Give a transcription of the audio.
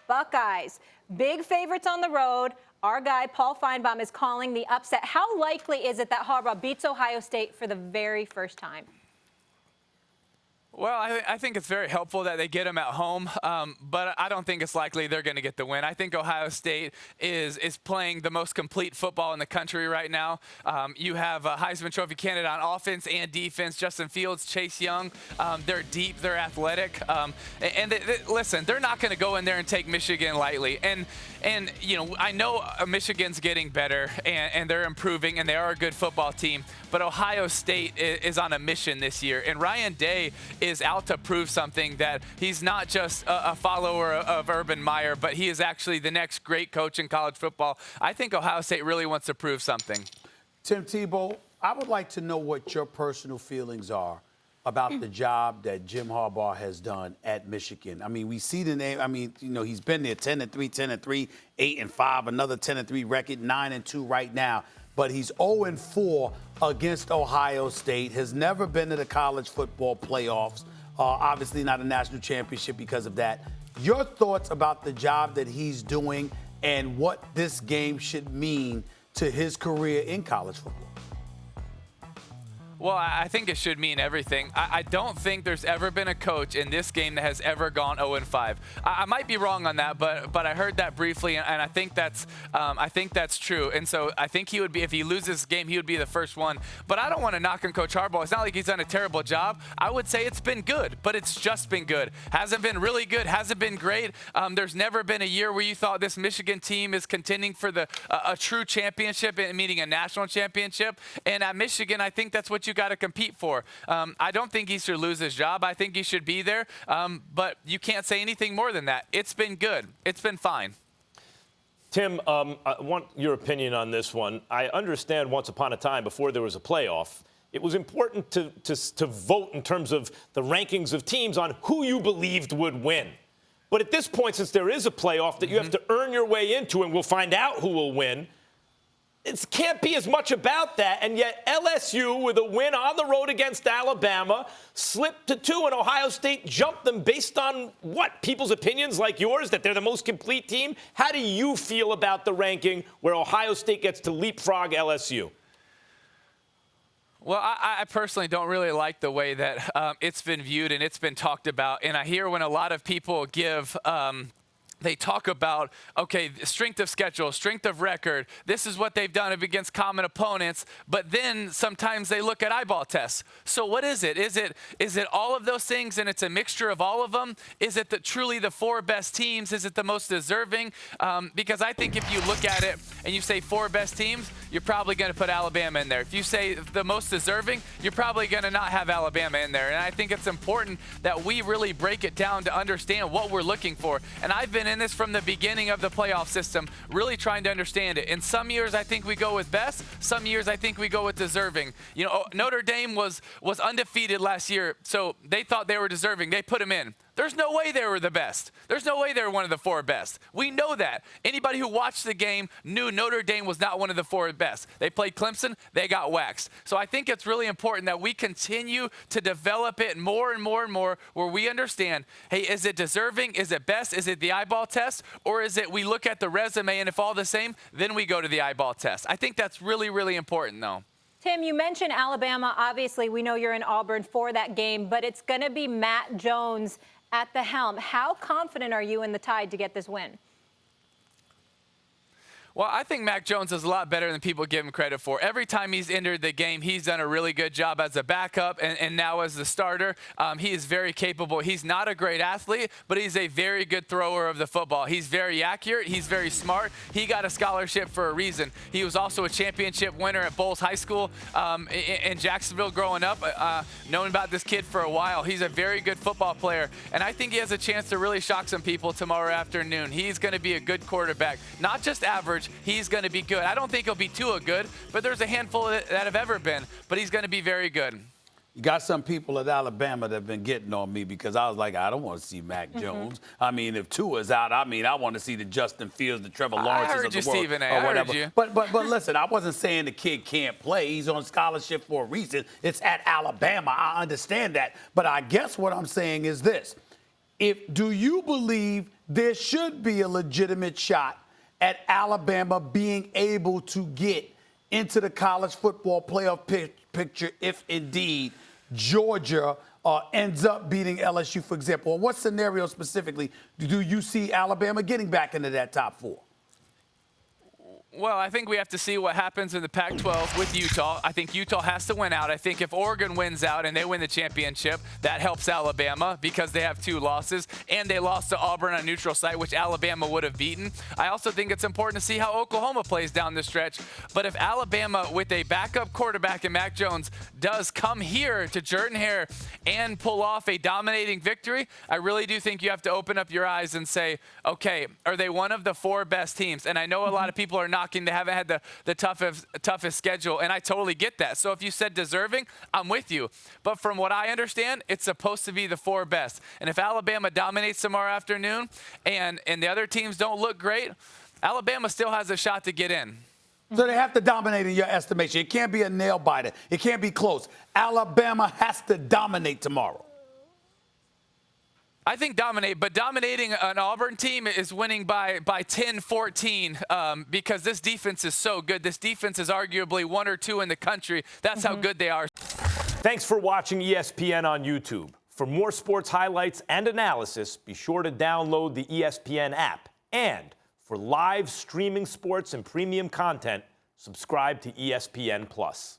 Buckeyes. Big favorites on the road. Our guy, Paul Feinbaum, is calling the upset. How likely is it that Harbaugh beats Ohio State for the very first time? Well, I think it's very helpful that they get them at home, but I don't think it's likely they're going to get the win. I think Ohio State is playing the most complete football in the country right now. You have a Heisman Trophy candidate on offense and defense, Justin Fields, Chase Young. They're deep, they're athletic, listen, they're not going to go in there and take Michigan lightly. And you know, I know Michigan's getting better and they're improving and they are a good football team, but Ohio State is on a mission this year, and Ryan Day is out to prove something, that he's not just a follower of Urban Meyer, but he is actually the next great coach in college football. I think Ohio State really wants to prove something. Tim Tebow, I would like to know what your personal feelings are about the job that Jim Harbaugh has done at Michigan. I mean, we see the name. I mean, you know, he's been there 10-3, 10-3, 8-5, another 10-3 record, 9-2 right now. But he's 0-4 against Ohio State, has never been to the college football playoffs, obviously not a national championship because of that. Your thoughts about the job that he's doing and what this game should mean to his career in college football? Well, I think it should mean everything. I don't think there's ever been a coach in this game that has ever gone 0-5. I might be wrong on that, but I heard that briefly, and I think that's true. And so I think he would be, if he loses this game, he would be the first one. But I don't want to knock on Coach Harbaugh. It's not like he's done a terrible job. I would say it's been good, but it's just been good. Hasn't been really good. Hasn't been great. There's never been a year where you thought this Michigan team is contending for a true championship, meaning a national championship. And at Michigan, I think that's what you got to compete for. I don't think he should lose his job. I think he should be there. But you can't say anything more than that. It's been good. It's been fine. Tim, I want your opinion on this one. I understand once upon a time, before there was a playoff, it was important to vote in terms of the rankings of teams on who you believed would win. But at this point, since there is a playoff that you have to earn your way into, and we'll find out who will win, it can't be as much about that, and yet LSU, with a win on the road against Alabama, slipped to 2, and Ohio State jumped them based on what? People's opinions like yours, that they're the most complete team? How do you feel about the ranking where Ohio State gets to leapfrog LSU? Well, I personally don't really like the way that it's been viewed and it's been talked about, and I hear when a lot of people give they talk about, okay, strength of schedule, strength of record. This is what they've done against common opponents. But then sometimes they look at eyeball tests. So what is it? Is it all of those things and it's a mixture of all of them? Is it truly the 4 best teams? Is it the most deserving? Because I think if you look at it and you say 4 best teams, you're probably going to put Alabama in there. If you say the most deserving, you're probably going to not have Alabama in there. And I think it's important that we really break it down to understand what we're looking for. And I've been in this from the beginning of the playoff system, really trying to understand it. In some years, I think we go with best. Some years, I think we go with deserving. You know, Notre Dame was undefeated last year, so they thought they were deserving. They put them in. There's no way they were the best. There's no way they were one of the 4 best. We know that. Anybody who watched the game knew Notre Dame was not one of the 4 best. They played Clemson. They got waxed. So I think it's really important that we continue to develop it more and more and more, where we understand, hey, is it deserving? Is it best? Is it the eyeball test? Or is it we look at the resume, and if all the same, then we go to the eyeball test? I think that's really, really important, though. Tim, you mentioned Alabama. Obviously, we know you're in Auburn for that game, but it's going to be Matt Jones at the helm. How confident are you in the Tide to get this win? Well, I think Mac Jones is a lot better than people give him credit for. Every time he's entered the game, he's done a really good job as a backup and now as the starter. He is very capable. He's not a great athlete, but he's a very good thrower of the football. He's very accurate. He's very smart. He got a scholarship for a reason. He was also a championship winner at Bowles High School in Jacksonville growing up. Known about this kid for a while. He's a very good football player, and I think he has a chance to really shock some people tomorrow afternoon. He's going to be a good quarterback, not just average. He's going to be good. I don't think he'll be too good, but there's a handful that have ever been. But he's going to be very good. You got some people at Alabama that have been getting on me because I was like, I don't want to see Mac Jones. I mean, if Tua's out, I want to see the Justin Fields, the Trevor Lawrences of the world. Stephen A. Or whatever. I heard you. But listen, I wasn't saying the kid can't play. He's on scholarship for a reason. It's at Alabama. I understand that. But I guess what I'm saying is this. Do you believe there should be a legitimate shot at Alabama being able to get into the college football playoff picture if indeed Georgia ends up beating LSU, for example? Or what scenario specifically do you see Alabama getting back into that top 4? Well, I think we have to see what happens in the Pac-12 with Utah. I think Utah has to win out. I think if Oregon wins out and they win the championship, that helps Alabama because they have 2 losses, and they lost to Auburn on a neutral site, which Alabama would have beaten. I also think it's important to see how Oklahoma plays down the stretch. But if Alabama, with a backup quarterback in Mac Jones, does come here to Jordan-Hare and pull off a dominating victory, I really do think you have to open up your eyes and say, okay, are they one of the 4 best teams? And I know a lot of people are not they haven't had the toughest schedule, and I totally get that. So if you said deserving, I'm with you. But from what I understand, it's supposed to be the 4 best. And if Alabama dominates tomorrow afternoon and the other teams don't look great, Alabama still has a shot to get in. So they have to dominate in your estimation. It can't be a nail biter. It can't be close. Alabama has to dominate tomorrow. I think dominate, but dominating an Auburn team is winning by 10, 14 because this defense is so good. This defense is arguably 1 or 2 in the country. That's how good they are. Thanks for watching ESPN on YouTube. For more sports highlights and analysis, be sure to download the ESPN app. And for live streaming sports and premium content, subscribe to ESPN+.